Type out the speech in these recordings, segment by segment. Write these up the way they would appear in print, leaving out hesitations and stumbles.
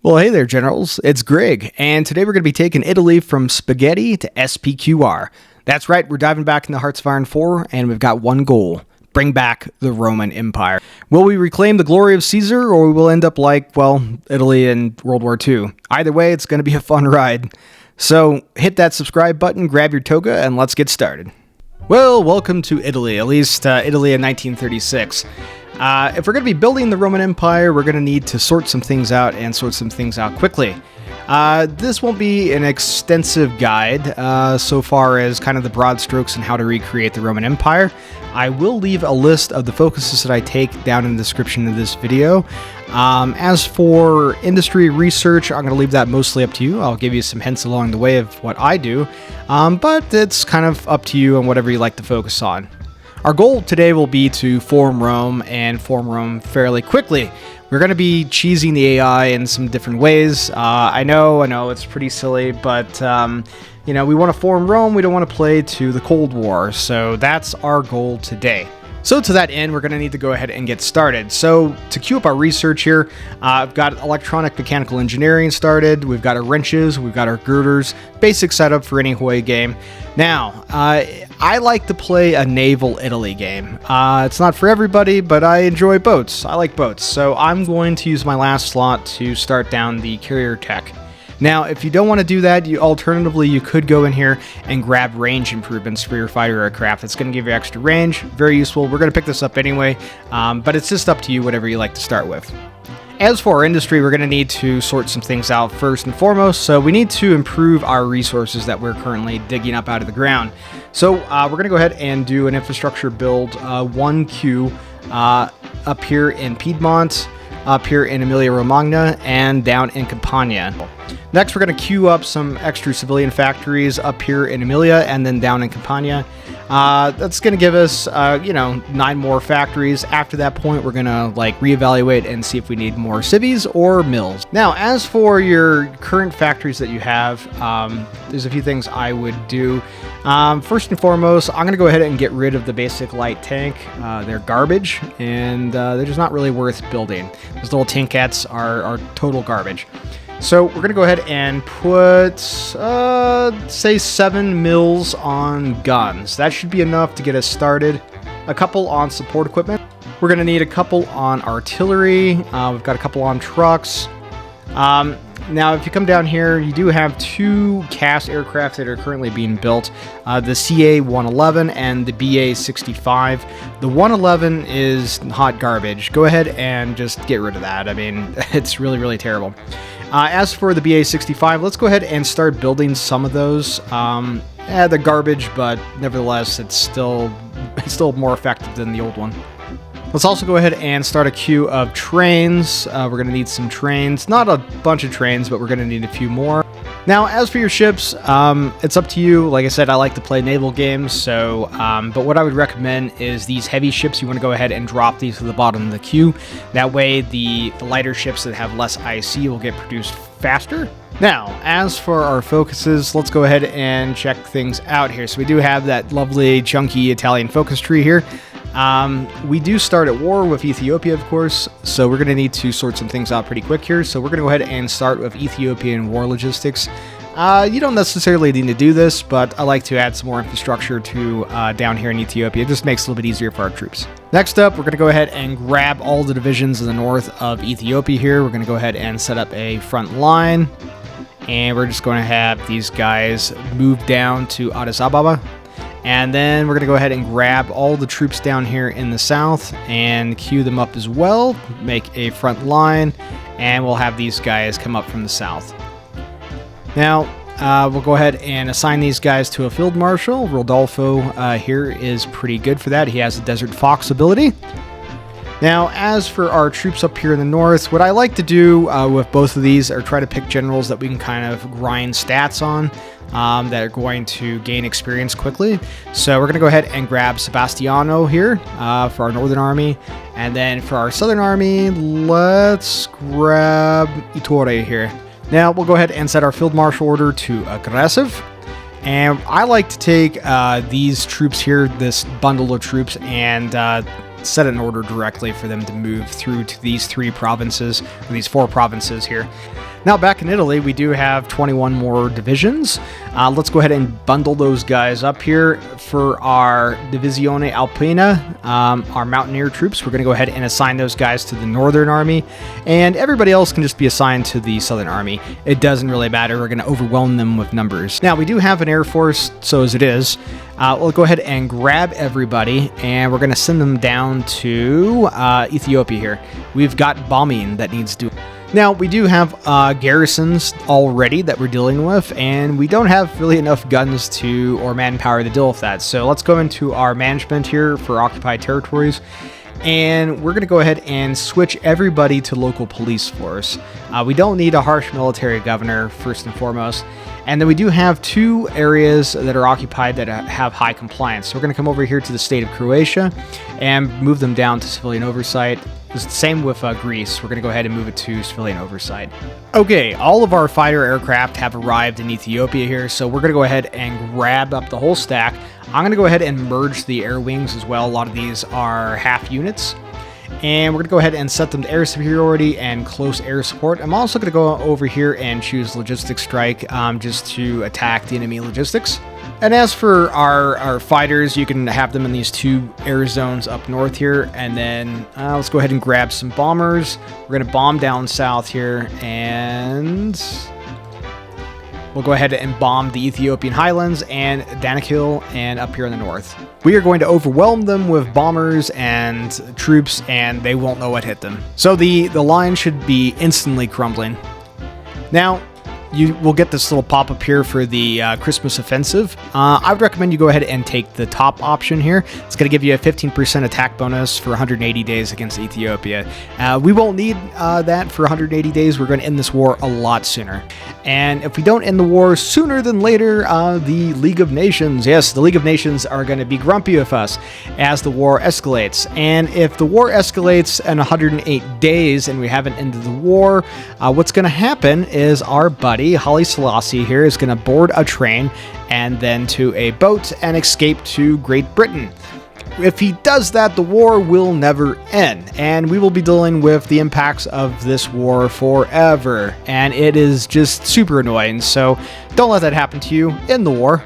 Well, hey there, generals. It's Greg, and today we're going to be taking Italy from spaghetti to SPQR. That's right, we're diving back in the Hearts of Iron 4, and we've got one goal: bring back the Roman Empire. Will we reclaim the glory of Caesar, or we will end up like, well, Italy in World War II? Either way, it's going to be a fun ride. So hit that subscribe button, grab your toga, and let's get started. Well, welcome to Italy, at least Italy in 1936. If we're going to be building the Roman Empire, we're going to need to sort some things out and sort some things out quickly. This won't be an extensive guide so far as kind of the broad strokes on how to recreate the Roman Empire. I will leave a list of the focuses that I take down in the description of this video. As for industry research, I'm going to leave that mostly up to you. I'll give you some hints along the way of what I do, but it's kind of up to you on whatever you like to focus on. Our goal today will be to form Rome, and form Rome fairly quickly. We're going to be cheesing the AI in some different ways. I know, it's pretty silly, but, we want to form Rome, we don't want to play to the Cold War, so that's our goal today. So to that end, we're going to need to go ahead and get started. So to queue up our research here, I've got electronic mechanical engineering started, we've got our wrenches, we've got our girders, basic setup for any Hoi game. Now, I like to play a naval Italy game. It's not for everybody, but I enjoy boats. I like boats, so I'm going to use my last slot to start down the carrier tech. Now, if you don't want to do that, alternatively, you could go in here and grab range improvements for your fighter aircraft. It's going to give you extra range, very useful. We're going to pick this up anyway, but it's just up to you, whatever you like to start with. As for our industry, we're going to need to sort some things out first and foremost, so we need to improve our resources that we're currently digging up out of the ground. So we're going to go ahead and do an infrastructure build, 1Q, up here in Piedmont, up here in Emilia-Romagna, and down in Campania. Next, we're going to queue up some extra civilian factories up here in Emilia and then down in Campania. That's going to give us, 9 more factories. After that point, we're going to reevaluate and see if we need more civies or mills. Now, as for your current factories that you have, there's a few things I would do. First and foremost, I'm going to go ahead and get rid of the basic light tank. They're garbage, and they're just not really worth building. Those little tankettes are total garbage. So we're going to go ahead and put, say 7 mills on guns. That should be enough to get us started. A couple on support equipment. We're going to need a couple on artillery. We've got a couple on trucks. Now, if you come down here, you do have 2 cast aircraft that are currently being built, the CA-111 and the BA-65. The 111 is hot garbage. Go ahead and just get rid of that. I mean, it's really, really terrible. As for the BA-65, let's go ahead and start building some of those. They're garbage, but nevertheless, it's still more effective than the old one. Let's also go ahead and start a queue of trains. We're going to need some trains. Not a bunch of trains, but we're going to need a few more. Now, as for your ships, it's up to you. Like I said, I like to play naval games, so but what I would recommend is these heavy ships. You want to go ahead and drop these to the bottom of the queue. That way, the lighter ships that have less IC will get produced faster. Now, as for our focuses, let's go ahead and check things out here. So we do have that lovely, chunky Italian focus tree here. We do start at war with Ethiopia, of course, so we're going to need to sort some things out pretty quick here. So we're going to go ahead and start with Ethiopian war logistics. You don't necessarily need to do this, but I like to add some more infrastructure to down here in Ethiopia. It just makes it a little bit easier for our troops. Next up, we're going to go ahead and grab all the divisions in the north of Ethiopia here. We're going to go ahead and set up a front line, and we're just going to have these guys move down to Addis Ababa. And then we're going to go ahead and grab all the troops down here in the south and queue them up as well, make a front line, and we'll have these guys come up from the south. Now, we'll go ahead and assign these guys to a field marshal. Rodolfo here is pretty good for that. He has the Desert Fox ability. Now, as for our troops up here in the north, what I like to do with both of these are try to pick generals that we can kind of grind stats on. That are going to gain experience quickly. So we're going to go ahead and grab Sebastiano here for our northern army. And then for our southern army, let's grab Ettore here. Now we'll go ahead and set our field marshal order to aggressive. And I like to take these troops here, this bundle of troops, and set an order directly for them to move through to these 3 provinces, or these 4 provinces here. Now back in Italy, we do have 21 more divisions. Let's go ahead and bundle those guys up here for our Divisione Alpina, our mountaineer troops. We're going to go ahead and assign those guys to the Northern Army, and everybody else can just be assigned to the Southern Army. It doesn't really matter. We're going to overwhelm them with numbers. Now, we do have an air force, so as it is. We'll go ahead and grab everybody, and we're going to send them down to Ethiopia here. We've got bombing that needs to do. Now, we do have garrisons already that we're dealing with, and we don't have really enough guns or manpower to deal with that. So let's go into our management here for occupied territories, and we're going to go ahead and switch everybody to local police force. We don't need a harsh military governor, first and foremost. And then we do have 2 areas that are occupied that have high compliance. So we're going to come over here to the state of Croatia and move them down to civilian oversight. It's the same with Greece. We're going to go ahead and move it to civilian oversight. Okay, all of our fighter aircraft have arrived in Ethiopia here, so we're going to go ahead and grab up the whole stack. I'm going to go ahead and merge the air wings as well. A lot of these are half units. And we're going to go ahead and set them to air superiority and close air support. I'm also going to go over here and choose logistics strike just to attack the enemy logistics. And as for our fighters, you can have them in these 2 air zones up north here. And then let's go ahead and grab some bombers. We're going to bomb down south here, and we'll go ahead and bomb the Ethiopian highlands and Danakil and up here in the north. We are going to overwhelm them with bombers and troops, and they won't know what hit them. So the line should be instantly crumbling. Now, you will get this little pop-up here for the Christmas offensive. I would recommend you go ahead and take the top option here. It's going to give you a 15% attack bonus for 180 days against Ethiopia. We won't need that for 180 days. We're going to end this war a lot sooner. And if we don't end the war sooner than later, the League of Nations, yes, the League of Nations are going to be grumpy with us as the war escalates. And if the war escalates in 108 days and we haven't ended the war, what's going to happen is our buddy Haile Selassie here is going to board a train and then to a boat and escape to Great Britain. If he does that, the war will never end, and we will be dealing with the impacts of this war forever, and it is just super annoying, so don't let that happen to you in the war.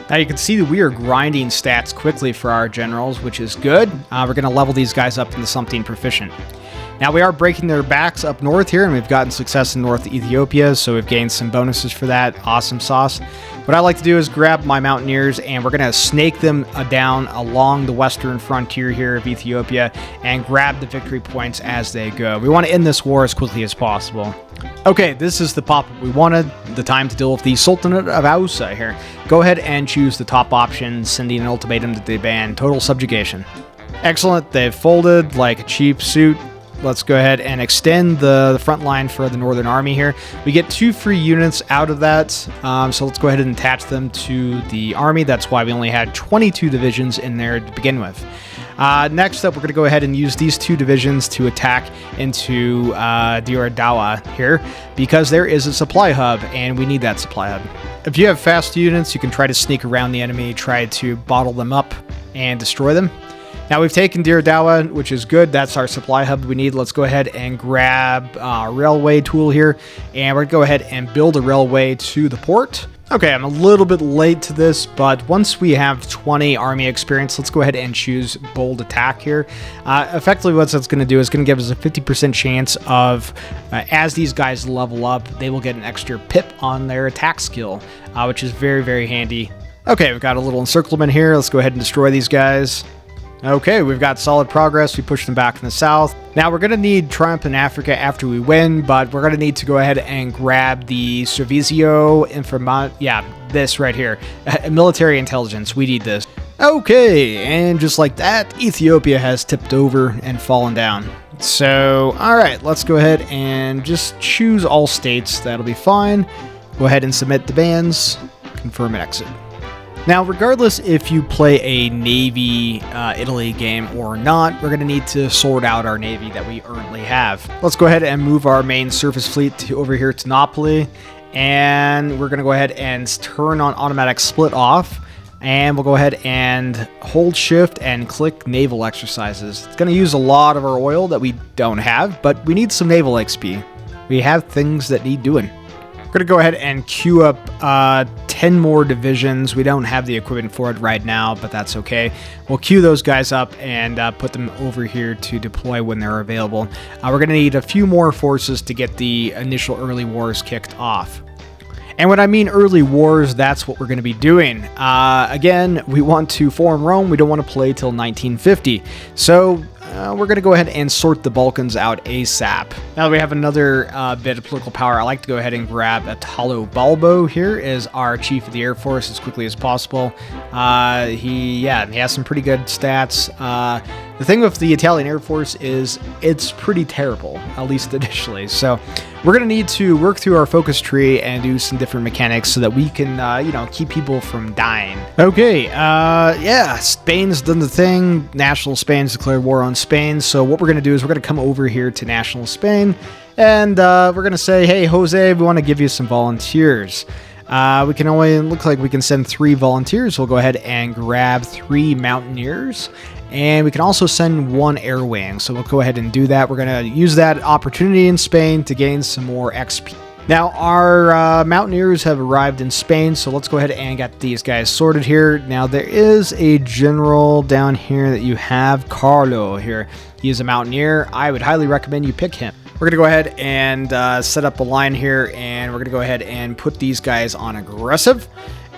Now you can see that we are grinding stats quickly for our generals, which is good. We're going to level these guys up into something proficient. Now we are breaking their backs up north here, and we've gotten success in North Ethiopia, so we've gained some bonuses for that. Awesome sauce. What I like to do is grab my mountaineers, and we're going to snake them down along the western frontier here of Ethiopia and grab the victory points as they go. We want to end this war as quickly as possible. Okay, this is the pop-up we wanted. The time to deal with the Sultanate of Ausa here. Go ahead and choose the top option, sending an ultimatum that they ban total subjugation. Excellent. They've folded like a cheap suit. Let's go ahead and extend the front line for the Northern Army here. We get 2 free units out of that, so let's go ahead and attach them to the army. That's why we only had 22 divisions in there to begin with. Next up, we're going to go ahead and use these 2 divisions to attack into Diordawa here, because there is a supply hub, and we need that supply hub. If you have fast units, you can try to sneak around the enemy, try to bottle them up, and destroy them. Now we've taken Diordawa, which is good. That's our supply hub we need. Let's go ahead and grab a railway tool here, and we're going to go ahead and build a railway to the port. Okay, I'm a little bit late to this, but once we have 20 army experience, let's go ahead and choose bold attack here. Effectively, what that's going to do is going to give us a 50% chance of, as these guys level up, they will get an extra pip on their attack skill, which is very, very handy. Okay, we've got a little encirclement here. Let's go ahead and destroy these guys. Okay, we've got solid progress. We pushed them back in the south. Now we're going to need Triumph in Africa after we win, but we're going to need to go ahead and grab the Servizio Informa... Yeah, this right here. Military intelligence. We need this. Okay, and just like that, Ethiopia has tipped over and fallen down. So, alright, let's go ahead and just choose all states. That'll be fine. Go ahead and submit the bans. Confirm and exit. Now, regardless if you play a Navy Italy game or not, we're going to need to sort out our Navy that we currently have. Let's go ahead and move our main surface fleet over here to Napoli, and we're going to go ahead and turn on automatic split off, and we'll go ahead and hold shift and click naval exercises. It's going to use a lot of our oil that we don't have, but we need some naval XP. we have things that need doing. We're going to go ahead and queue up 10 more divisions. We don't have the equipment for it right now, but that's okay. We'll queue those guys up and put them over here to deploy when they're available. We're going to need a few more forces to get the initial early wars kicked off. And when I mean early wars, that's what we're going to be doing. Again, we want to form Rome. We don't want to play till 1950. So we're going to go ahead and sort the Balkans out ASAP. Now that we have another bit of political power, I like to go ahead and grab Italo Balbo here as our Chief of the Air Force as quickly as possible. He has some pretty good stats. The thing with the Italian Air Force is it's pretty terrible, at least initially. So we're going to need to work through our focus tree and do some different mechanics so that we can, keep people from dying. Okay, Spain's done the thing. National Spain's declared war on Spain. So what we're going to do is we're going to come over here to National Spain, and we're going to say, hey, Jose, we want to give you some volunteers. We can only look like we can send 3 volunteers. We'll go ahead and grab 3 mountaineers. And we can also send 1 air wing, so we'll go ahead and do that. We're going to use that opportunity in Spain to gain some more XP. Now, our mountaineers have arrived in Spain, so let's go ahead and get these guys sorted here. Now, there is a general down here that you have, Carlo here. He is a mountaineer. I would highly recommend you pick him. We're going to go ahead and set up a line here, and we're going to go ahead and put these guys on aggressive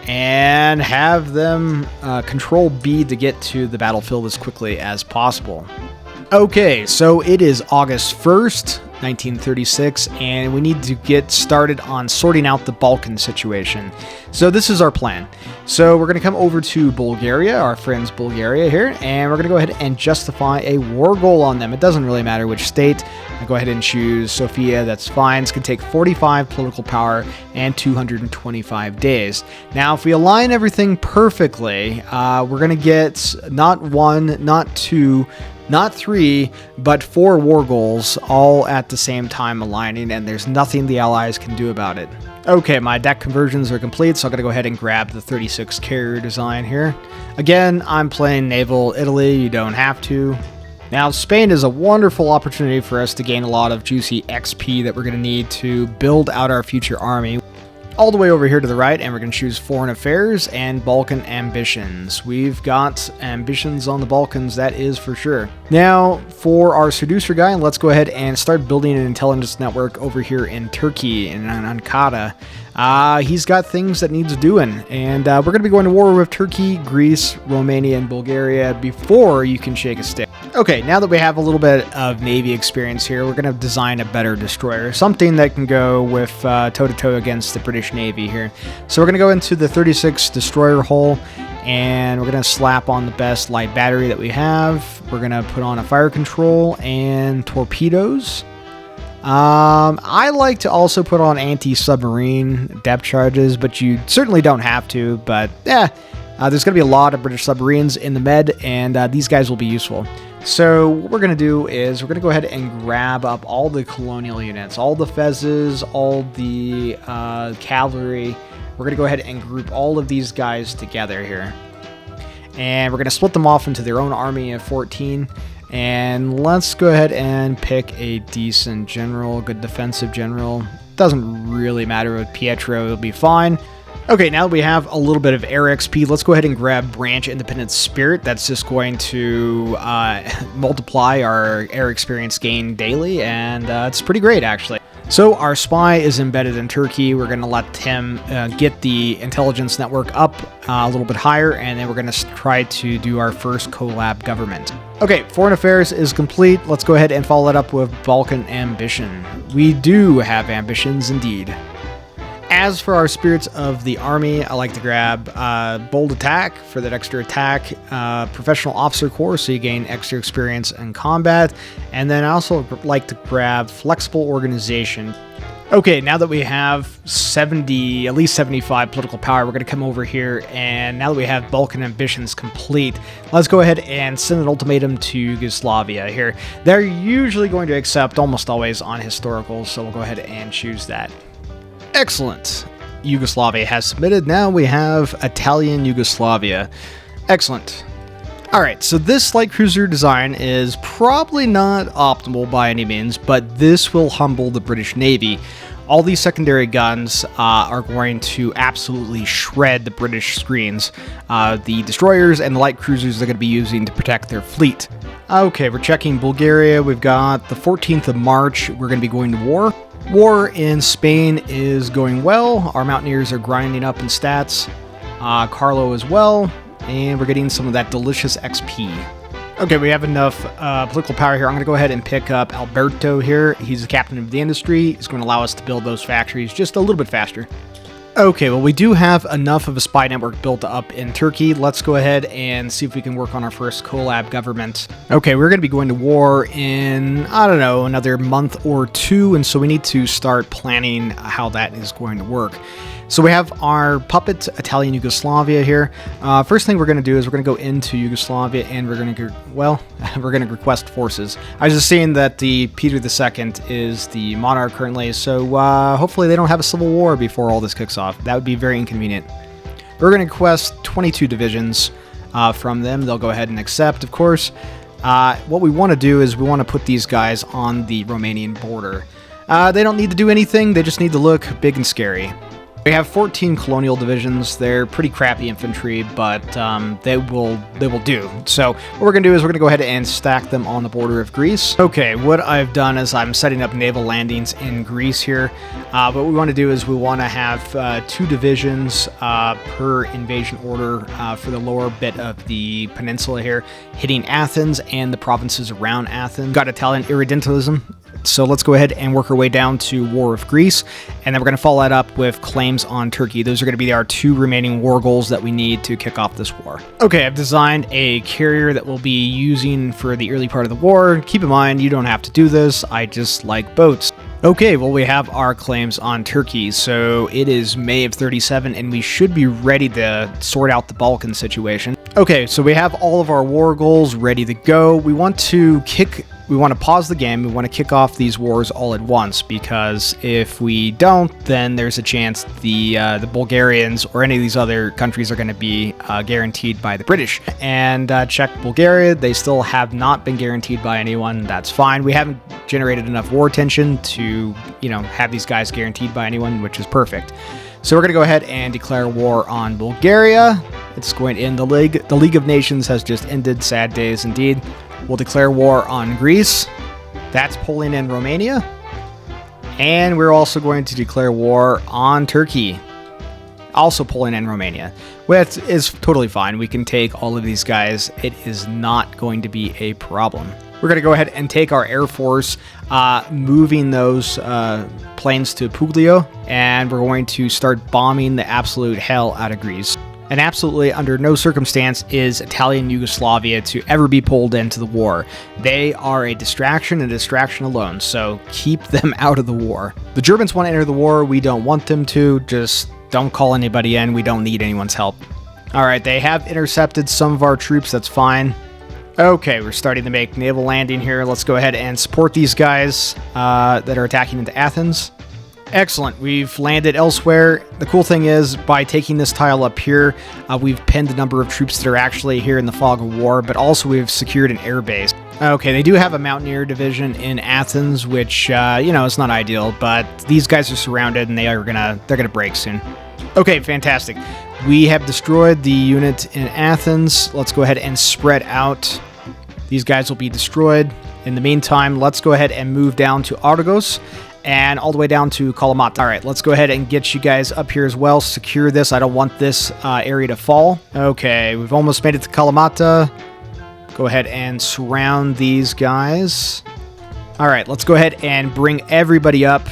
and have them control B to get to the battlefield as quickly as possible. Okay, so it is August 1st, 1936, and we need to get started on sorting out the Balkan situation. So this is our plan. So we're going to come over to Bulgaria, our friends Bulgaria here, and we're going to go ahead and justify a war goal on them. It doesn't really matter which state. I'll go ahead and choose Sofia, that's fine. It's going to take 45 political power and 225 days. Now, if we align everything perfectly, we're going to get not 1, not 2, not 3, but 4 war goals all at the same time aligning, and there's nothing the Allies can do about it. Okay, my deck conversions are complete, so I'm going to go ahead and grab the 36 carrier design here. Again, I'm playing Naval Italy, you don't have to. Now, Spain is a wonderful opportunity for us to gain a lot of juicy XP that we're going to need to build out our future army. All the way over here to the right, and we're going to choose Foreign Affairs and Balkan Ambitions. We've got ambitions on the Balkans, that is for sure. Now, for our seducer guy, let's go ahead and start building an intelligence network over here in Turkey, in Ankara. He's got things that needs doing, and we're going to be going to war with Turkey, Greece, Romania, and Bulgaria before you can shake a stick. Okay, now that we have a little bit of Navy experience here, we're going to design a better destroyer, something that can go with toe-to-toe against the British Navy here. So we're going to go into the 36 destroyer hull, and we're going to slap on the best light battery that we have. We're going to put on a fire control and torpedoes. I like to also put on anti-submarine depth charges, but you certainly don't have to, but there's going to be a lot of British submarines in the Med, and these guys will be useful. So what we're going to do is we're going to go ahead and grab up all the colonial units, all the fezzes, all the cavalry. We're going to go ahead and group all of these guys together here. And we're going to split them off into their own army of 14. And let's go ahead and pick a decent general, good defensive general. Doesn't really matter with Pietro, it'll be fine. Okay, now that we have a little bit of air XP, let's go ahead and grab Branch Independent Spirit. That's just going to multiply our air experience gain daily, and it's pretty great, actually. So our spy is embedded in Turkey. We're going to let him get the intelligence network up a little bit higher, and then we're going to try to do our first collab government. Okay, Foreign Affairs is complete. Let's go ahead and follow it up with Balkan Ambition. We do have ambitions indeed. As for our spirits of the army, I like to grab Bold Attack for that extra attack, Professional Officer Corps so you gain extra experience in combat, and then I also like to grab Flexible Organization. Okay, now that we have at least 75 political power, we're going to come over here, and now that we have Balkan Ambitions complete, let's go ahead and send an ultimatum to Yugoslavia here. They're usually going to accept almost always on historicals, so we'll go ahead and choose that. Excellent. Yugoslavia has submitted. Now we have Italian Yugoslavia. Excellent. Alright, so this light cruiser design is probably not optimal by any means, but this will humble the British Navy. All these secondary guns are going to absolutely shred the British screens. The destroyers and the light cruisers they're going to be using to protect their fleet. Okay, we're checking Bulgaria. We've got the 14th of March. We're going to be going to war. War in Spain is going well. Our mountaineers are grinding up in stats. Carlo as well. And we're getting some of that delicious XP. Okay, we have enough political power here. I'm going to go ahead and pick up Alberto here. He's the captain of the industry. He's going to allow us to build those factories just a little bit faster. Okay, well, we do have enough of a spy network built up in Turkey. Let's go ahead and see if we can work on our first collab government. Okay, we're going to be going to war in, I don't know, another month or two, and so we need to start planning how that is going to work. So we have our puppet Italian Yugoslavia here. First thing we're going to do is we're going to go into Yugoslavia and we're going to, well, we're going to request forces. I was just seeing that the Peter II is the monarch currently, so hopefully they don't have a civil war before all this kicks off. That would be very inconvenient. We're going to request 22 divisions from them. They'll go ahead and accept, of course. What we want to do is we want to put these guys on the Romanian border. They don't need to do anything. They just need to look big and scary. We have 14 colonial divisions. They're pretty crappy infantry, but they will do. So what we're going to do is we're going to go ahead and stack them on the border of Greece. Okay, what I've done is I'm setting up naval landings in Greece here. What we want to do is we want to have 2 divisions per invasion order for the lower bit of the peninsula here, hitting Athens and the provinces around Athens. Got Italian Irredentism. So let's go ahead and work our way down to War of Greece, and then we're going to follow that up with claims on Turkey. Those are going to be our 2 remaining war goals that we need to kick off this war. Okay, I've designed a carrier that we'll be using for the early part of the war. Keep in mind, you don't have to do this. I just like boats. Okay, well, we have our claims on Turkey, so it is May of 37, and we should be ready to sort out the Balkan situation. Okay, so we have all of our war goals ready to go. We want to pause the game. We want to kick off these wars all at once, because if we don't, then there's a chance the Bulgarians or any of these other countries are going to be guaranteed by the British. And check Bulgaria. They still have not been guaranteed by anyone. That's fine. We haven't generated enough war tension to, have these guys guaranteed by anyone, which is perfect. So we're going to go ahead and declare war on Bulgaria. It's going in the League. The League of Nations has just ended. Sad days indeed. We'll declare war on Greece. That's pulling in Romania. And we're also going to declare war on Turkey. Also pulling in Romania. Which is totally fine. We can take all of these guys. It is not going to be a problem. We're going to go ahead and take our Air Force, moving those planes to Puglio. And we're going to start bombing the absolute hell out of Greece. And absolutely under no circumstance is Italian Yugoslavia to ever be pulled into the war. They are a distraction and a distraction alone, so keep them out of the war. The Germans want to enter the war. We don't want them to. Just don't call anybody in. We don't need anyone's help. All right, they have intercepted some of our troops. That's fine. Okay, we're starting to make naval landing here. Let's go ahead and support these guys that are attacking into Athens. Excellent. We've landed elsewhere. The cool thing is, by taking this tile up here, we've pinned the number of troops that are actually here in the fog of war, but also we've secured an air base. Okay, they do have a mountaineer division in Athens, which, it's not ideal, but these guys are surrounded and they're gonna break soon. Okay, fantastic. We have destroyed the unit in Athens. Let's go ahead and spread out. These guys will be destroyed. In the meantime, let's go ahead and move down to Argos and all the way down to Kalamata. All right, let's go ahead and get you guys up here as well. Secure this. I don't want this area to fall. Okay, we've almost made it to Kalamata. Go ahead and surround these guys. All right, let's go ahead and bring everybody up.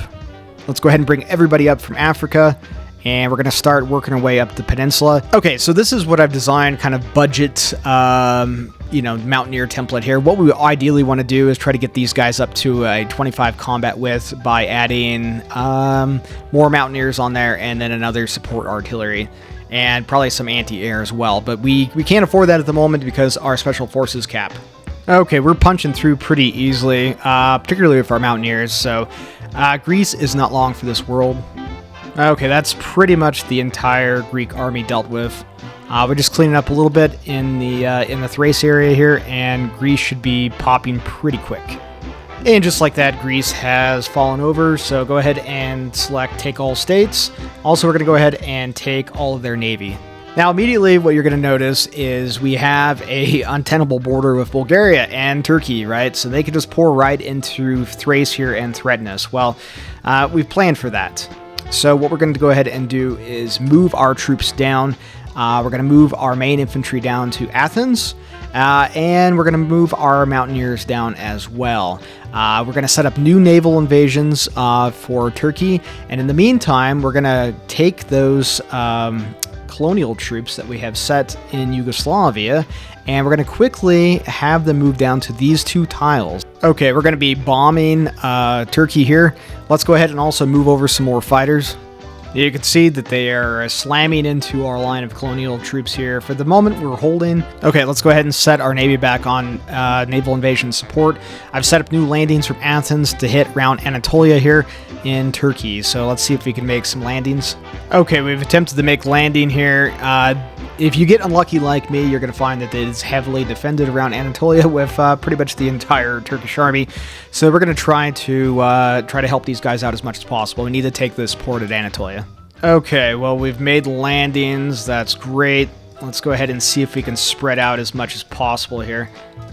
Let's go ahead and bring everybody up from Africa. And we're going to start working our way up the peninsula. Okay, so this is what I've designed, kind of budget, mountaineer template here. What we ideally want to do is try to get these guys up to a 25 combat width by adding more mountaineers on there and then another support artillery. And probably some anti-air as well. But we can't afford that at the moment because our special forces cap. Okay, we're punching through pretty easily, particularly with our mountaineers. So Greece is not long for this world. Okay, that's pretty much the entire Greek army dealt with. We're just cleaning up a little bit in the Thrace area here, and Greece should be popping pretty quick. And just like that, Greece has fallen over, so go ahead and select Take All States. Also, we're going to go ahead and take all of their navy. Now, immediately, what you're going to notice is we have a untenable border with Bulgaria and Turkey, right? So they could just pour right into Thrace here and threaten us. Well, we've planned for that. So what we're going to go ahead and do is move our troops down. We're going to move our main infantry down to Athens, and we're going to move our mountaineers down as well. We're going to set up new naval invasions for Turkey, and in the meantime, we're going to take those colonial troops that we have set in Yugoslavia, and we're going to quickly have them move down to these two tiles. Okay, we're going to be bombing Turkey here. Let's go ahead and also move over some more fighters. You can see that they are slamming into our line of colonial troops here. For the moment, we're holding. Okay, let's go ahead and set our navy back on naval invasion support. I've set up new landings from Athens to hit around Anatolia here in Turkey. So let's see if we can make some landings. Okay, we've attempted to make landing here. If you get unlucky like me, you're going to find that it is heavily defended around Anatolia with pretty much the entire Turkish army. So we're going to try to help these guys out as much as possible. We need to take this port at Anatolia. Okay, well, we've made landings. That's great. Let's go ahead and see if we can spread out as much as possible here.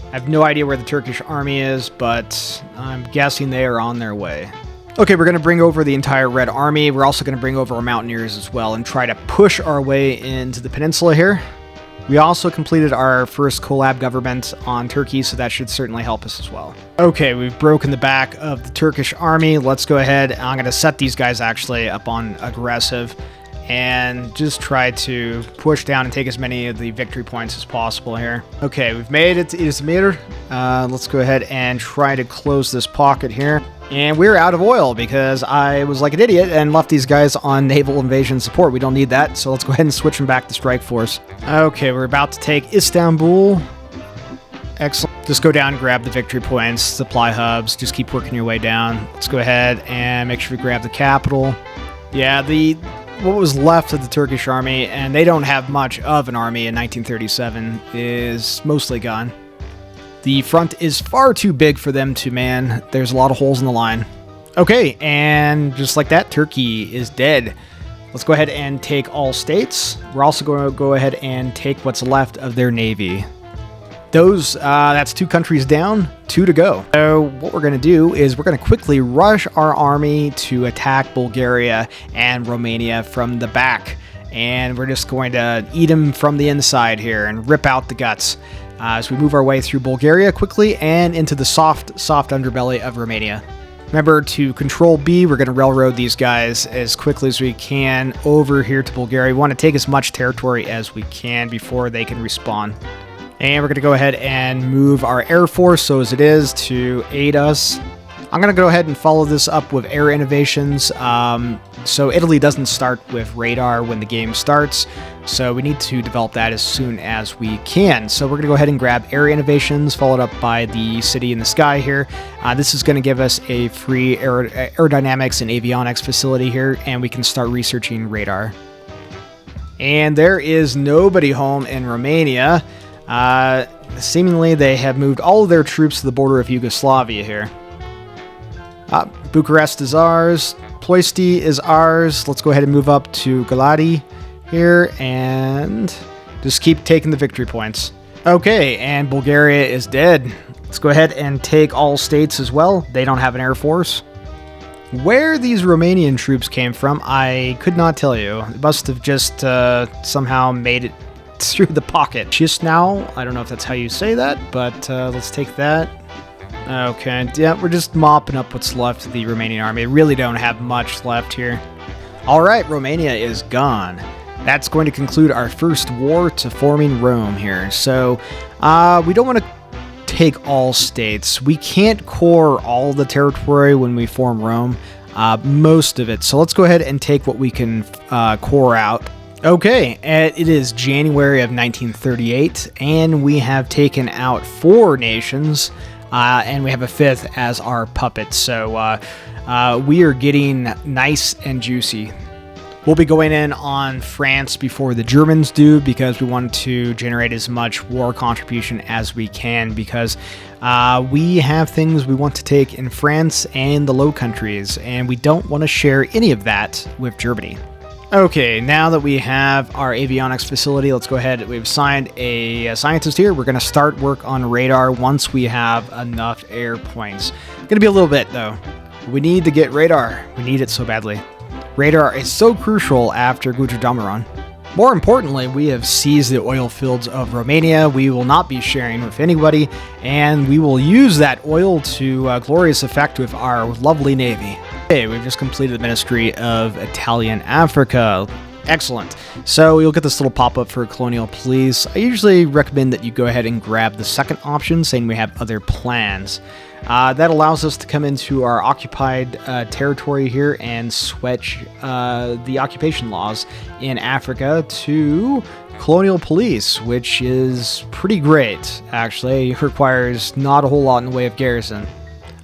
I have no idea where the Turkish army is, but I'm guessing they are on their way. Okay, we're going to bring over the entire Red Army. We're also going to bring over our mountaineers as well and try to push our way into the peninsula here. We also completed our first collab government on Turkey, so that should certainly help us as well. Okay, we've broken the back of the Turkish army. Let's go ahead. I'm going to set these guys actually up on aggressive and just try to push down and take as many of the victory points as possible here. Okay, we've made it to Izmir. Let's go ahead and try to close this pocket here. And we're out of oil because I was like an idiot and left these guys on naval invasion support. We don't need that, so let's go ahead and switch them back to strike force. Okay, we're about to take Istanbul. Excellent. Just go down and grab the victory points, supply hubs. Just keep working your way down. Let's go ahead and make sure we grab the capital. Yeah, what was left of the Turkish army, and they don't have much of an army in 1937, is mostly gone. The front is far too big for them to man. There's a lot of holes in the line. Okay, and just like that, Turkey is dead. Let's go ahead and take all states. We're also going to go ahead and take what's left of their navy. That's 2 countries down, 2 to go. So what we're going to do is we're going to quickly rush our army to attack Bulgaria and Romania from the back. And we're just going to eat them from the inside here and rip out the guts. As we move our way through Bulgaria quickly and into the soft underbelly of Romania. Remember, to control B, we're going to railroad these guys as quickly as we can over here to Bulgaria. We want to take as much territory as we can before they can respawn. And we're going to go ahead and move our Air Force so as it is to aid us. I'm going to go ahead and follow this up with air innovations. So Italy doesn't start with radar when the game starts, so we need to develop that as soon as we can. So we're going to go ahead and grab air innovations, followed up by the city in the sky here. This is going to give us a free aerodynamics and avionics facility here, and we can start researching radar. And there is nobody home in Romania. Seemingly they have moved all of their troops to the border of Yugoslavia here. Bucharest is ours. Ploiesti is ours. Let's go ahead and move up to Galati here and just keep taking the victory points. Okay, and Bulgaria is dead. Let's go ahead and take all states as well. They don't have an air force. Where these Romanian troops came from, I could not tell you. It must have just somehow made it through the pocket. Just now, I don't know if that's how you say that, but let's take that. Okay, yeah, we're just mopping up what's left of the Romanian army. We really don't have much left here. All right, Romania is gone. That's going to conclude our first war to forming Rome here. So we don't want to take all states. We can't core all the territory when we form Rome, most of it. So let's go ahead and take what we can core out. Okay, it is January of 1938, and we have taken out 4 nations. And we have a 5th as our puppet, so we are getting nice and juicy. We'll be going in on France before the Germans do because we want to generate as much war contribution as we can because we have things we want to take in France and the Low Countries, and we don't want to share any of that with Germany. Okay, now that we have our avionics facility, let's go ahead. We've assigned a scientist here. We're going to start work on radar once we have enough air points. Going to be a little bit, though. We need to get radar. We need it so badly. Radar is so crucial after Guadalcanal. More importantly, we have seized the oil fields of Romania. We will not be sharing with anybody, and we will use that oil to glorious effect with our lovely navy. Okay, we've just completed the Ministry of Italian Africa. Excellent. So you'll get this little pop-up for Colonial Police. I usually recommend that you go ahead and grab the second option, saying we have other plans. That allows us to come into our occupied territory here and switch the occupation laws in Africa to Colonial Police, which is pretty great, actually. It requires not a whole lot in the way of garrison.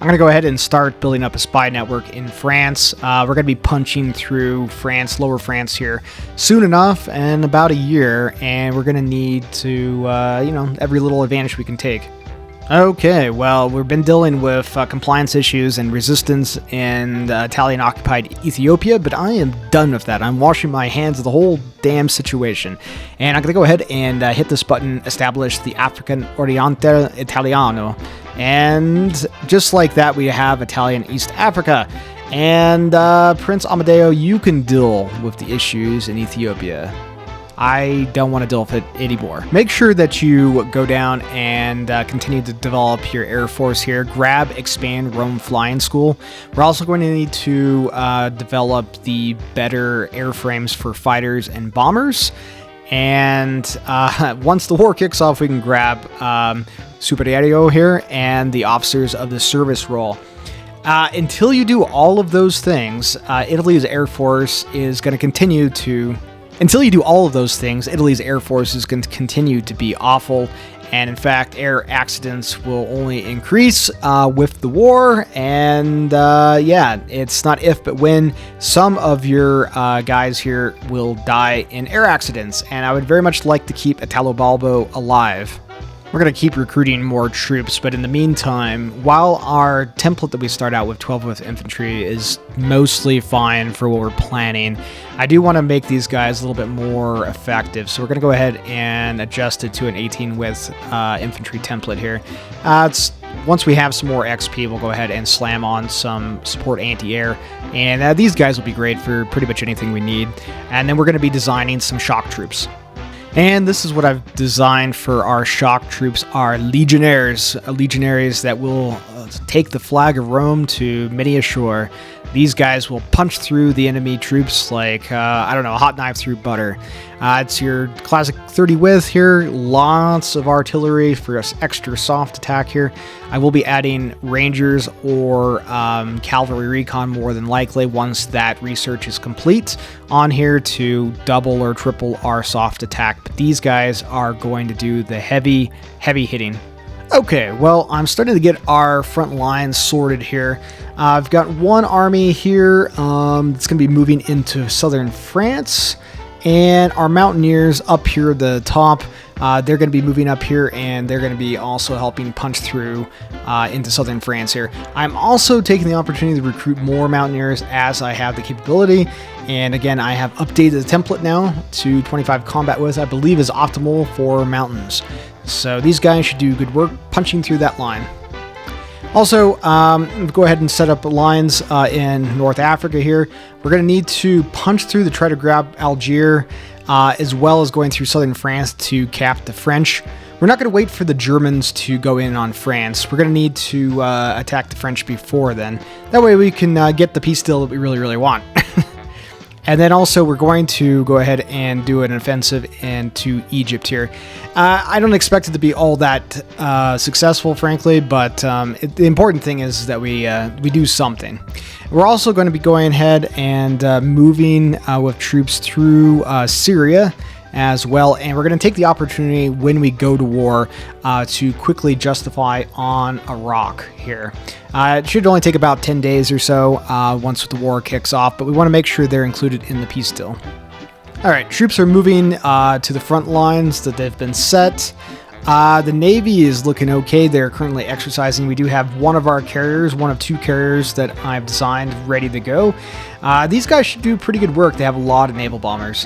I'm going to go ahead and start building up a spy network in France. We're going to be punching through France, lower France here, soon enough, in about a year, and we're going to need to, every little advantage we can take. Okay, well, we've been dealing with compliance issues and resistance in Italian-occupied Ethiopia, but I am done with that. I'm washing my hands of the whole damn situation. And I'm going to go ahead and hit this button, establish the African Oriente Italiano. And just like that, we have Italian East Africa. And Prince Amadeo, you can deal with the issues in Ethiopia. I don't want to deal with it anymore. Make sure that you go down and continue to develop your Air Force here. Grab, expand Rome Flying School. We're also going to need to develop the better airframes for fighters and bombers. And once the war kicks off, we can grab Superesercito here and the officers of the service role. Until you do all of those things, Italy's Air Force is going to continue to... Until you do all of those things, Italy's Air Force is going to continue to be awful, and in fact, air accidents will only increase with the war, and it's not if but when some of your guys here will die in air accidents, and I would very much like to keep Italo Balbo alive. We're going to keep recruiting more troops, but in the meantime, while our template that we start out with 12 with infantry is mostly fine for what we're planning, I do want to make these guys a little bit more effective. So we're going to go ahead and adjust it to an 18 with infantry template here. Once we have some more XP, we'll go ahead and slam on some support anti-air, and these guys will be great for pretty much anything we need. And then we're going to be designing some shock troops. And this is what I've designed for our shock troops, our legionnaires that will take the flag of Rome to many a shore. These guys will punch through the enemy troops like, a hot knife through butter. It's your classic 30 width here, lots of artillery for us extra soft attack here. I will be adding rangers or cavalry recon more than likely once that research is complete on here to double or triple our soft attack. But these guys are going to do the heavy hitting. Okay, well, I'm starting to get our front lines sorted here. I've got one army here that's going to be moving into southern France, and our mountaineers up here at the top, they're going to be moving up here, and they're going to be also helping punch through into southern France here. I'm also taking the opportunity to recruit more mountaineers as I have the capability, and again, I have updated the template now to 25 combat width, I believe is optimal for mountains. So these guys should do good work punching through that line. Also, go ahead and set up lines in North Africa here. We're going to need to punch through to try to grab Algiers, as well as going through southern France to cap the French. We're not going to wait for the Germans to go in on France. We're going to need to attack the French before then. That way we can get the peace deal that we really, really want. And then also we're going to go ahead and do an offensive into Egypt here. I don't expect it to be all that successful, frankly, but the important thing is that we do something. We're also going to be going ahead and moving with troops through Syria. as well. And we're going to take the opportunity when we go to war to quickly justify on a rock here. It should only take about 10 days or so once the war kicks off, but we want to make sure they're included in the peace deal. All right, troops are moving to the front lines that they've been set. The Navy is looking okay. They're currently exercising. We do have one of our carriers, one of two carriers that I've designed ready to go. These guys should do pretty good work. They have a lot of naval bombers.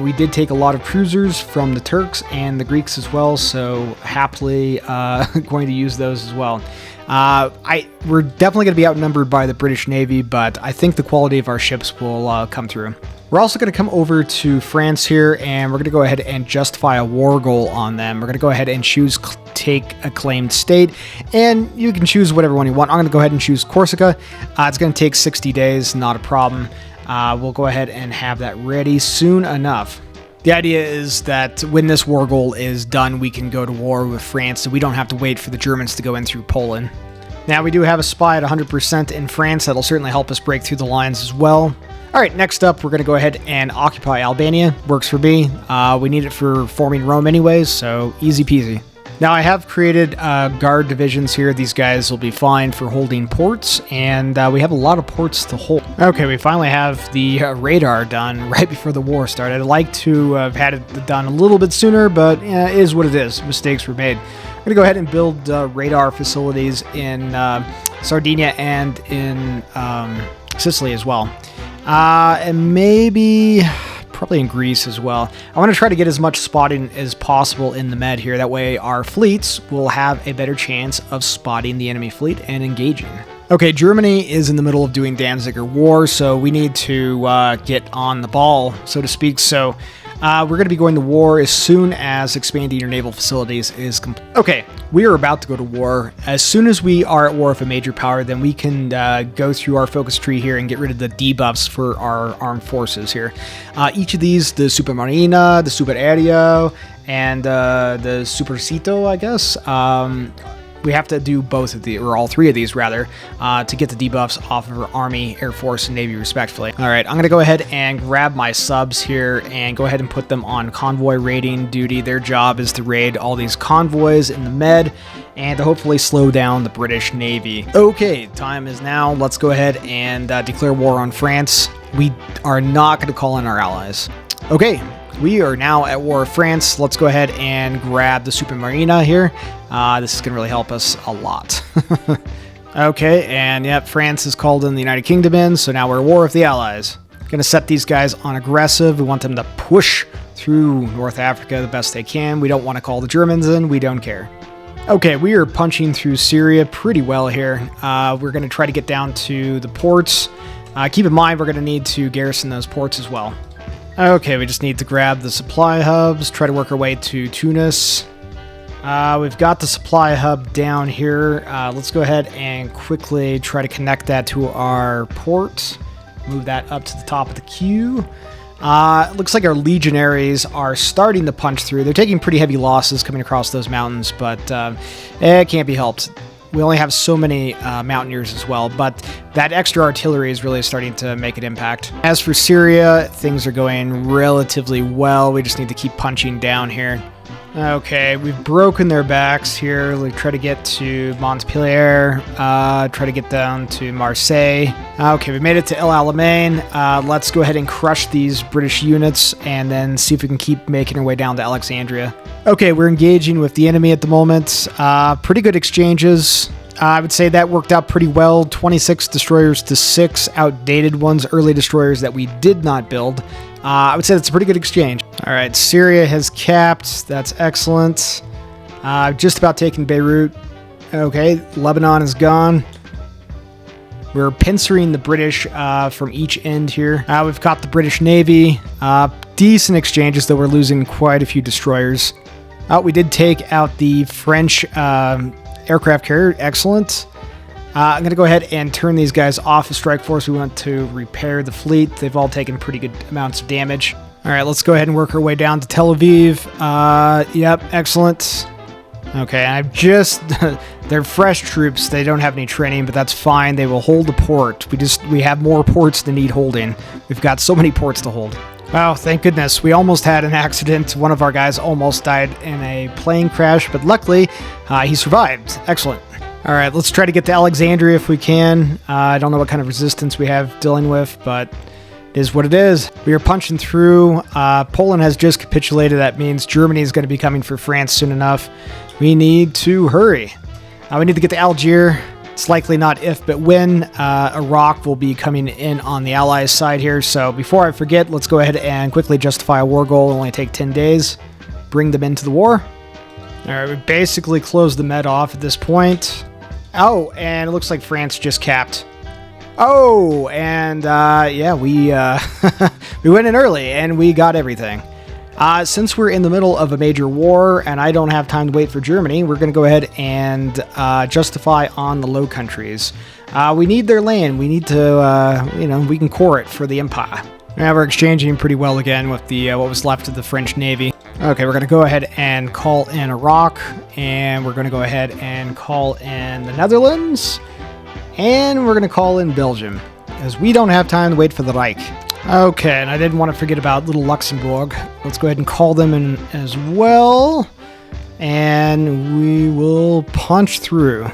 We did take a lot of cruisers from the Turks and the Greeks as well, so happily going to use those as well. We're definitely going to be outnumbered by the British Navy, but I think the quality of our ships will come through. We're also going to come over to France here, and we're going to go ahead and justify a war goal on them. We're going to go ahead and choose take a claimed state, and you can choose whatever one you want. I'm going to go ahead and choose Corsica. It's going to take 60 days, not a problem. We'll go ahead and have that ready soon enough. The idea is that when this war goal is done, we can go to war with France, so we don't have to wait for the Germans to go in through Poland. Now, we do have a spy at 100% in France. That'll certainly help us break through the lines as well. All right, next up, we're going to go ahead and occupy Albania. Works for me. We need it for forming Rome anyways, so easy peasy. Now, I have created guard divisions here. These guys will be fine for holding ports, and we have a lot of ports to hold. Okay, we finally have the radar done right before the war started. I'd like to have had it done a little bit sooner, but it is what it is. Mistakes were made. I'm going to go ahead and build radar facilities in Sardinia and in Sicily as well. And maybe probably in Greece as well. I want to try to get as much spotting as possible in the Med here. That way our fleets will have a better chance of spotting the enemy fleet and engaging. Okay, Germany is in the middle of doing Danziger War, so we need to get on the ball, so to speak. So we're going to be going to war as soon as expanding your naval facilities is complete. Okay, we are about to go to war. As soon as we are at war with a major power, then we can go through our focus tree here and get rid of the debuffs for our armed forces here. Each of these, the Supermarina, the Superaereo, and the Superesercito, I guess, we have to do both of the, or all three of these rather, to get the debuffs off of our Army, Air Force, and Navy respectively. All right, I'm going to go ahead and grab my subs here and go ahead and put them on convoy raiding duty. Their job is to raid all these convoys in the Med and to hopefully slow down the British Navy. Okay, time is now. Let's go ahead and declare war on France. We are not going to call in our allies. Okay. We are now at war with France. Let's go ahead and grab the Supermarina here. This is going to really help us a lot. Okay, and yep, France has called in the United Kingdom in, so now we're at war with the Allies. Going to set these guys on aggressive. We want them to push through North Africa the best they can. We don't want to call the Germans in. We don't care. Okay, we are punching through Syria pretty well here. We're going to try to get down to the ports. Keep in mind, we're going to need to garrison those ports as well. Okay, we just need to grab the supply hubs, try to work our way to Tunis. We've got the supply hub down here. Let's go ahead and quickly try to connect that to our port. Move that up to the top of the queue. Looks like our legionaries are starting to punch through. They're taking pretty heavy losses coming across those mountains, but it can't be helped. We only have so many mountaineers as well, but that extra artillery is really starting to make an impact. As for Syria, things are going relatively well. We just need to keep punching down here. Okay, we've broken their backs here. We try to get to Montpellier, try to get down to Marseille. Okay, we made it to El Alamein. Let's go ahead and crush these British units and then see if we can keep making our way down to Alexandria. Okay, we're engaging with the enemy at the moment. Pretty good exchanges. I would say that worked out pretty well. 26 destroyers to 6 outdated ones, early destroyers that we did not build. I would say that's a pretty good exchange. All right, Syria has capped. That's excellent. Just about taking Beirut. Okay, Lebanon is gone. We're pincering the British from each end here. We've got the British Navy. Decent exchanges, though we're losing quite a few destroyers. We did take out the French aircraft carrier. Excellent. I'm going to go ahead and turn these guys off the strike force. We want to repair the fleet. They've all taken pretty good amounts of damage. All right, let's go ahead and work our way down to Tel Aviv. Yep, excellent. Okay, I've just... they're fresh troops. They don't have any training, but that's fine. They will hold the port. We have more ports than need holding. We've got so many ports to hold. Wow, thank goodness. We almost had an accident. One of our guys almost died in a plane crash, but luckily he survived. Excellent. All right, let's try to get to Alexandria if we can. I don't know what kind of resistance we have dealing with, but it is what it is. We are punching through. Poland has just capitulated. That means Germany is going to be coming for France soon enough. We need to hurry. We need to get to Algiers. It's likely not if, but when. Iraq will be coming in on the Allies' side here. So before I forget, let's go ahead and quickly justify a war goal. It'll only take 10 days. Bring them into the war. All right, we basically closed the Med off at this point. Oh, and it looks like France just capped. Oh, and yeah, we we went in early and we got everything. Since we're in the middle of a major war and I don't have time to wait for Germany, we're going to go ahead and justify on the Low Countries. We need their land. We need to, we can core it for the Empire. Now we're exchanging pretty well again with the what was left of the French Navy. Okay, we're going to go ahead and call in Iraq, and we're going to go ahead and call in the Netherlands, and we're going to call in Belgium, as we don't have time to wait for the Reich. Okay, and I didn't want to forget about little Luxembourg. Let's go ahead and call them in as well. And we will punch through.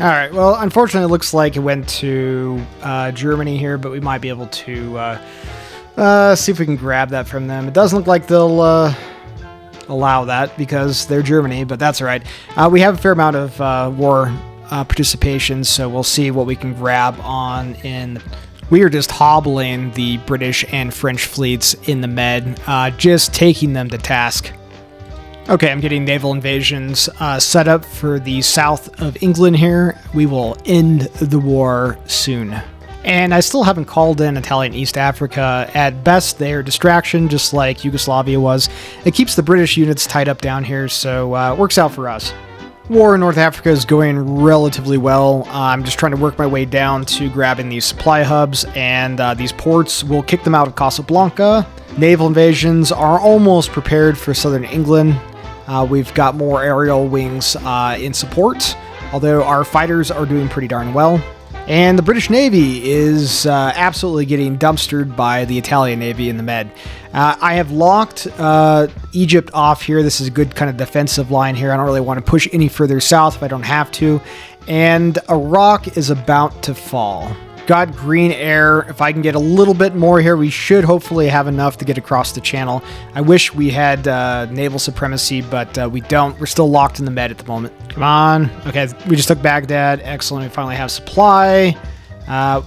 Alright, well, unfortunately it looks like it went to Germany here, but we might be able to see if we can grab that from them. It doesn't look like they'll allow that because they're Germany, but that's alright. We have a fair amount of war participation, so we'll see what we can grab on in... We are just hobbling the British and French fleets in the Med, just taking them to task. Okay, I'm getting naval invasions set up for the south of England here. We will end the war soon. And I still haven't called in Italian East Africa. At best, they're a distraction, just like Yugoslavia was. It keeps the British units tied up down here, so it works out for us. War in North Africa is going relatively well. I'm just trying to work my way down to grabbing these supply hubs and these ports. We'll kick them out of Casablanca. Naval invasions are almost prepared for southern England. We've got more aerial wings in support, although our fighters are doing pretty darn well. And the British Navy is absolutely getting dumpstered by the Italian Navy in the Med. I have locked Egypt off here. This is a good kind of defensive line here. I don't really want to push any further south if I don't have to. And Iraq is about to fall. Got green air. If I can get a little bit more here, we should hopefully have enough to get across the channel. I wish we had naval supremacy, but we don't. We're still locked in the Med at the moment. Come on. Okay, we just took Baghdad. Excellent. We finally have supply.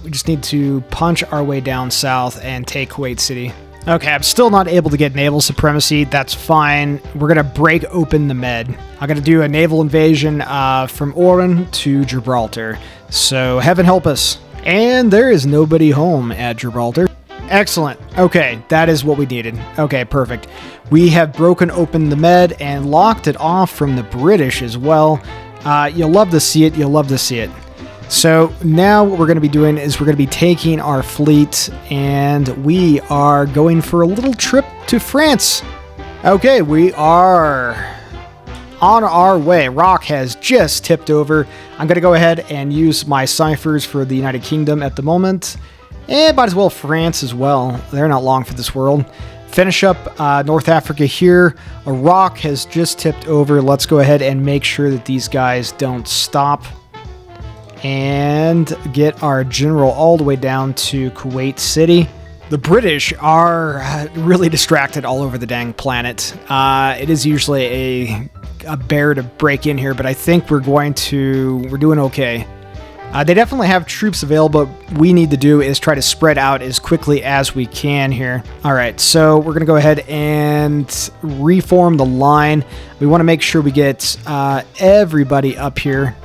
We just need to punch our way down south and take Kuwait City. Okay, I'm still not able to get naval supremacy. That's fine. We're going to break open the Med. I'm going to do a naval invasion from Oran to Gibraltar. So heaven help us. And there is nobody home at Gibraltar. Excellent. Okay, that is what we needed. Okay, perfect. We have broken open the Med and locked it off from the British as well. You'll love to see it. You'll love to see it. So now what we're going to be doing is we're going to be taking our fleet and we are going for a little trip to France. Okay, we are on our way. Rock has just tipped over. I'm going to go ahead and use my ciphers for the United Kingdom at the moment. And might as well France as well. They're not long for this world. Finish up North Africa here. Iraq has just tipped over. Let's go ahead and make sure that these guys don't stop. And get our general all the way down to Kuwait City. The British are really distracted all over the dang planet. It is usually a bear to break in here, but I think we're doing okay. They definitely have troops available. What we need to do is try to spread out as quickly as we can here. All right, so we're going to go ahead and reform the line. We want to make sure we get everybody up here.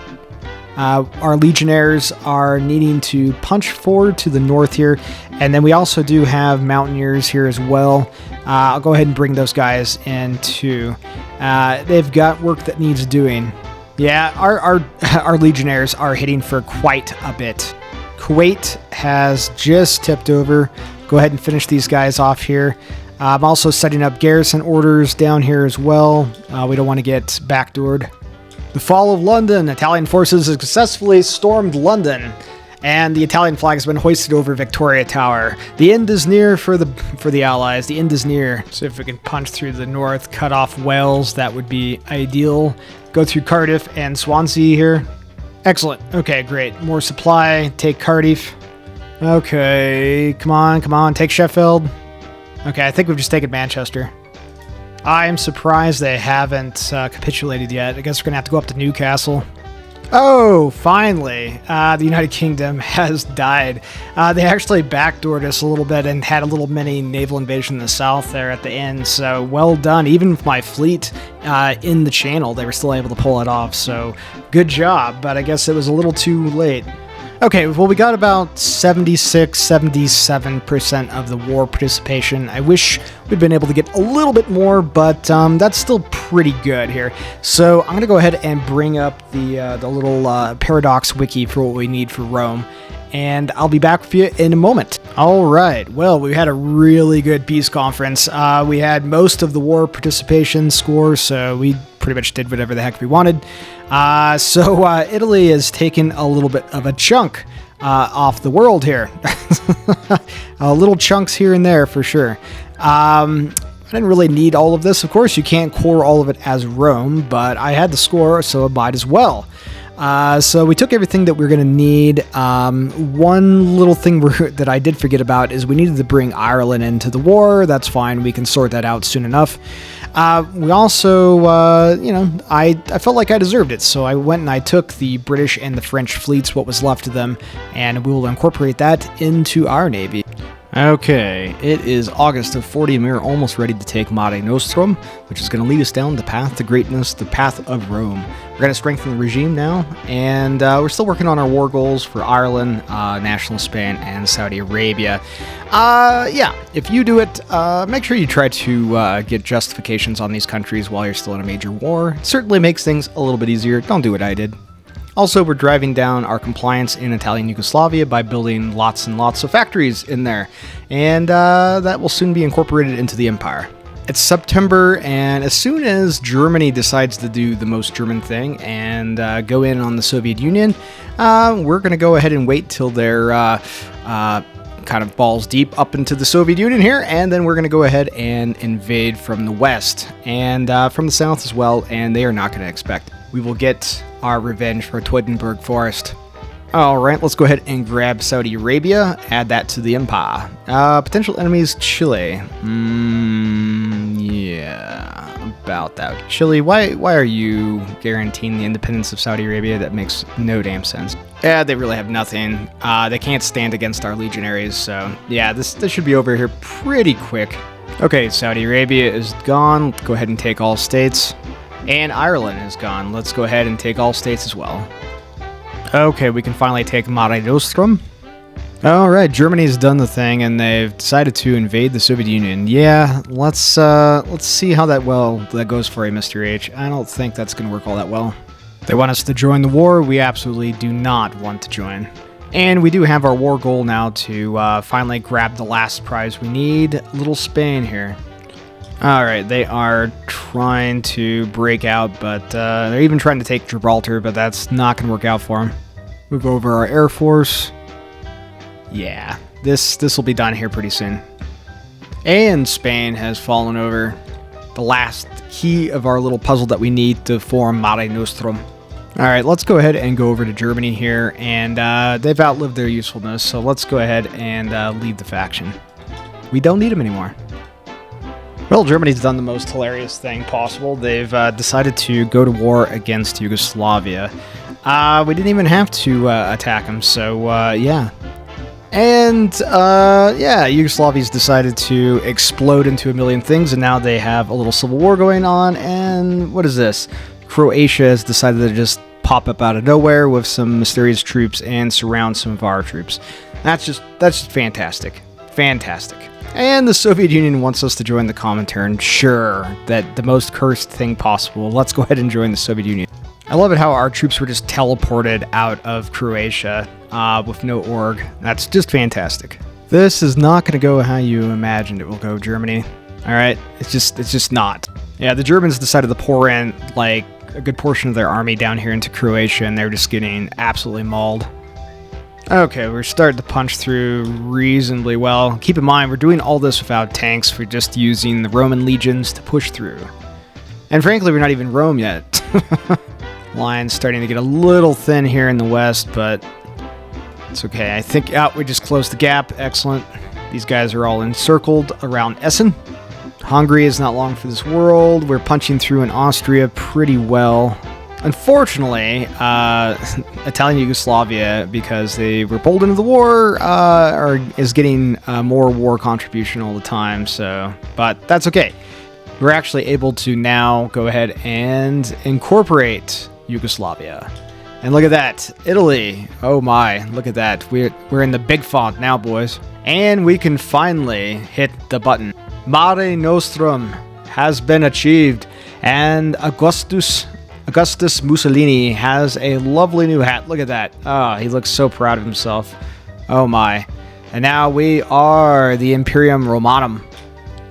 Our legionnaires are needing to punch forward to the north here. And then we also do have mountaineers here as well. I'll go ahead and bring those guys in too. They've got work that needs doing. Yeah, our legionnaires are hitting for quite a bit. Kuwait has just tipped over. Go ahead and finish these guys off here. I'm also setting up garrison orders down here as well. We don't want to get backdoored. The fall of London. Italian forces have successfully stormed London. And the Italian flag has been hoisted over Victoria Tower. The end is near for the Allies. The end is near. So if we can punch through the north, cut off Wales, that would be ideal. Go through Cardiff and Swansea here. Excellent. Okay, great. More supply. Take Cardiff. Okay, come on. Take Sheffield. Okay, I think we've just taken Manchester. I am surprised they haven't capitulated yet. I guess we're going to have to go up to Newcastle. Oh, finally, the United Kingdom has died. They actually backdoored us a little bit and had a little mini naval invasion in the south there at the end, so well done. Even with my fleet in the channel, they were still able to pull it off, so good job, but I guess it was a little too late. Okay, well, we got about 77% of the war participation. I wish we'd been able to get a little bit more, but that's still pretty good here. So I'm going to go ahead and bring up the little Paradox wiki for what we need for Rome, and I'll be back with you in a moment. All right, well, we had a really good peace conference. We had most of the war participation score, so we pretty much did whatever the heck we wanted. So Italy has taken a little bit of a chunk off the world here. Little chunks here and there for sure. I didn't really need all of this. Of course, you can't core all of it as Rome, but I had the score, so it might as well. So we took everything that we're going to need. One little thing that I did forget about is we needed to bring Ireland into the war. That's fine. We can sort that out soon enough. We also, I felt like I deserved it, so I went and I took the British and the French fleets, what was left of them, and we will incorporate that into our navy. Okay, it is August of 40 and we're almost ready to take Mare Nostrum, which is going to lead us down the path to greatness, the path of Rome. We're going to strengthen the regime now, and we're still working on our war goals for Ireland, National Spain, and Saudi Arabia. Yeah, if you do it, make sure you try to get justifications on these countries while you're still in a major war. It certainly makes things a little bit easier. Don't do what I did. Also, we're driving down our compliance in Italian Yugoslavia by building lots and lots of factories in there, and that will soon be incorporated into the empire. It's September, and as soon as Germany decides to do the most German thing and go in on the Soviet Union, we're going to go ahead and wait till they're kind of balls deep up into the Soviet Union here, and then we're going to go ahead and invade from the west and from the south as well, and they are not going to expect. We will get our revenge for Teutoburg Forest. Alright, let's go ahead and grab Saudi Arabia, add that to the empire. Potential enemies, Chile. Yeah, about that. Chile, why are you guaranteeing the independence of Saudi Arabia? That makes no damn sense. Yeah, they really have nothing. They can't stand against our legionaries, so yeah, this should be over here pretty quick. Okay, Saudi Arabia is gone. Let's go ahead and take all states. And Ireland is gone. Let's go ahead and take all states as well. Okay, we can finally take Mare Nostrum. Alright, Germany's done the thing, and they've decided to invade the Soviet Union. Yeah, let's see how that goes for you, Mr. H. I don't think that's going to work all that well. They want us to join the war. We absolutely do not want to join. And we do have our war goal now to finally grab the last prize we need. Little Spain here. Alright, they are trying to break out, but they're even trying to take Gibraltar, but that's not going to work out for them. Move over our Air Force. Yeah, this will be done here pretty soon. And Spain has fallen over. The last key of our little puzzle that we need to form Mare Nostrum. Alright, let's go ahead and go over to Germany here, and they've outlived their usefulness, so let's go ahead and leave the faction. We don't need them anymore. Well, Germany's done the most hilarious thing possible. They've decided to go to war against Yugoslavia. We didn't even have to attack them, so yeah. And yeah, Yugoslavia's decided to explode into a million things, and now they have a little civil war going on. And what is this? Croatia has decided to just pop up out of nowhere with some mysterious troops and surround some of our troops. That's just fantastic. Fantastic. And the Soviet Union wants us to join the Comintern. Sure, that the most cursed thing possible. Let's go ahead and join the Soviet Union. I love it how our troops were just teleported out of Croatia with no org. That's just fantastic. This is not going to go how you imagined it will go, Germany. All right, it's just not. Yeah, the Germans decided to pour in like a good portion of their army down here into Croatia, and they're just getting absolutely mauled. Okay, we're starting to punch through reasonably well. Keep in mind, we're doing all this without tanks. We're just using the Roman legions to push through. And frankly, we're not even Rome yet. Line's starting to get a little thin here in the west, but it's okay. I think, we just closed the gap. Excellent. These guys are all encircled around Essen. Hungary is not long for this world. We're punching through in Austria pretty well. Unfortunately, Italian Yugoslavia, because they were pulled into the war, is getting more war contribution all the time. But that's okay. We're actually able to now go ahead and incorporate Yugoslavia. And look at that, Italy. Oh my, look at that. We're in the big font now, boys. And we can finally hit the button. Mare Nostrum has been achieved, and Augustus Mussolini has a lovely new hat. Look at that. Oh, he looks so proud of himself. Oh my. And now we are the Imperium Romanum.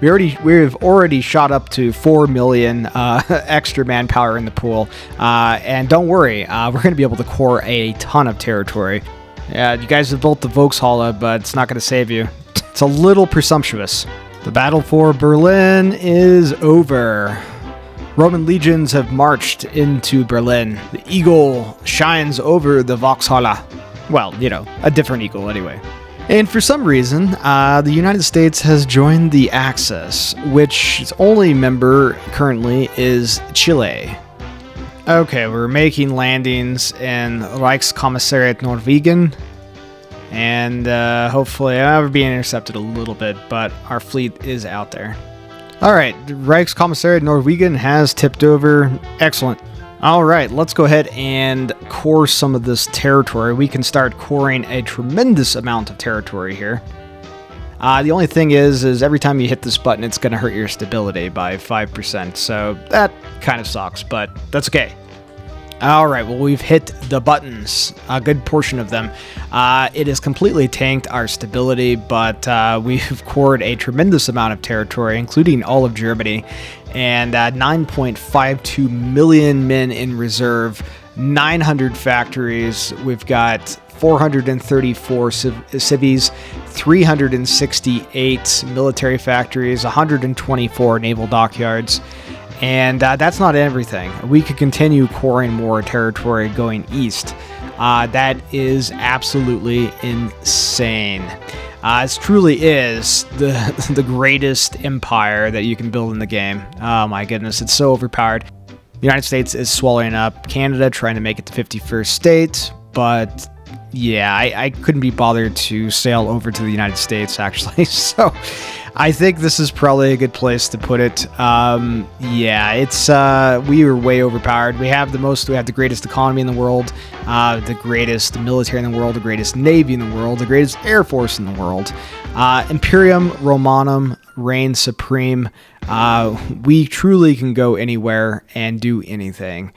We've already shot up to 4 million extra manpower in the pool. And don't worry, we're going to be able to core a ton of territory. Yeah, you guys have built the Volkshalle, but it's not going to save you. It's a little presumptuous. The battle for Berlin is over. Roman legions have marched into Berlin. The eagle shines over the Volkshalle. Well, you know, a different eagle anyway. And for some reason, the United States has joined the Axis, which its only member currently is Chile. Okay, we're making landings in Reichskommissariat Norwegen. And hopefully, we're being intercepted a little bit, but our fleet is out there. Alright, Reichskommissariat Norwegen has tipped over. Excellent. Alright, let's go ahead and core some of this territory. We can start coring a tremendous amount of territory here. The only thing is every time you hit this button, it's going to hurt your stability by 5%. So that kind of sucks, but that's okay. Alright, well, we've hit the buttons, a good portion of them. It has completely tanked our stability, but we've cored a tremendous amount of territory, including all of Germany, and 9.52 million men in reserve, 900 factories. We've got 434 civies, 368 military factories, 124 naval dockyards. And that's not everything. We could continue coring more territory going east. That is absolutely insane. It truly is the greatest empire that you can build in the game. Oh my goodness, it's so overpowered. The United States is swallowing up Canada, trying to make it the 51st state, but yeah, I couldn't be bothered to sail over to the United States, actually, so I think this is probably a good place to put it. Yeah, it's we are way overpowered. We have the greatest economy in the world, the greatest military in the world, the greatest navy in the world, the greatest air force in the world. Imperium Romanum reigns supreme. We truly can go anywhere and do anything.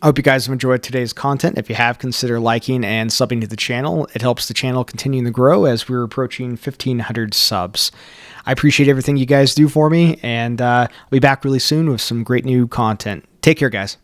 I hope you guys have enjoyed today's content. If you have, consider liking and subbing to the channel. It helps the channel continue to grow as we're approaching 1,500 subs. I appreciate everything you guys do for me, and I'll be back really soon with some great new content. Take care, guys.